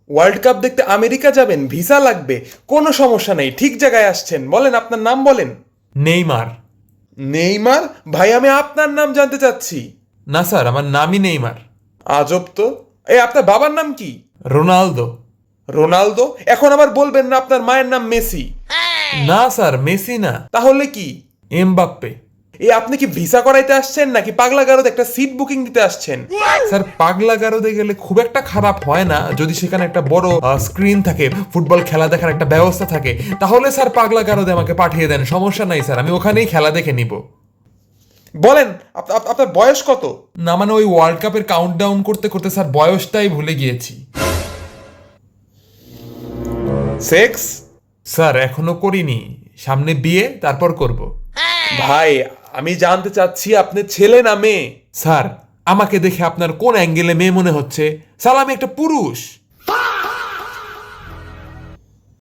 World cup দেখতে America যাবেন, visa লাগবে। কোনো সমস্যা নেই, ঠিক জায়গায় আসছেন। বলেন আপনার নাম বলেন। নেইমার। নেইমার? ভাই আমি আপনার নাম জানতে চাচ্ছি। না স্যার, আমার নামই নেইমার। আজব তো। আপনার বাবার নাম কি? রোনালদো। রোনালদো? এখন আবার বলবেন না আপনার মায়ের নাম মেসি। না স্যার, মেসি না, তাহলে কি? এমবাপ্পে। আপনি কি ভিসা করাইতে আসছেন নাকি পাগলা গারদে একটা সিট বুকিং দিতে আসছেন? স্যার, পাগলা গারদে গেলে খুব একটা খারাপ হয় না, যদি সেখানে একটা বড় স্ক্রিন থাকে, ফুটবল খেলা দেখার একটা ব্যবস্থা থাকে, তাহলে স্যার পাগলা গারদে আমাকে পাঠিয়ে দেন, সমস্যা নাই স্যার, আমি ওখানেই খেলা দেখে নিব। বলেন আপনার বয়স কত? না মানে ওই ওয়ার্ল্ড কাপের কাউন্টডাউন করতে করতে স্যার বয়সটাই ভুলে গিয়েছি। সেক্স? স্যার এখনো করিনি, সামনে বিয়ে, তারপর করব। ভাই আমি জানতে চাচ্ছি আপনি ছেলে না মেয়ে? স্যার, আমাকে দেখে আপনার কোন অ্যাঙ্গেলে মেয়ে মনে হচ্ছে? স্যার আমি একটা পুরুষ।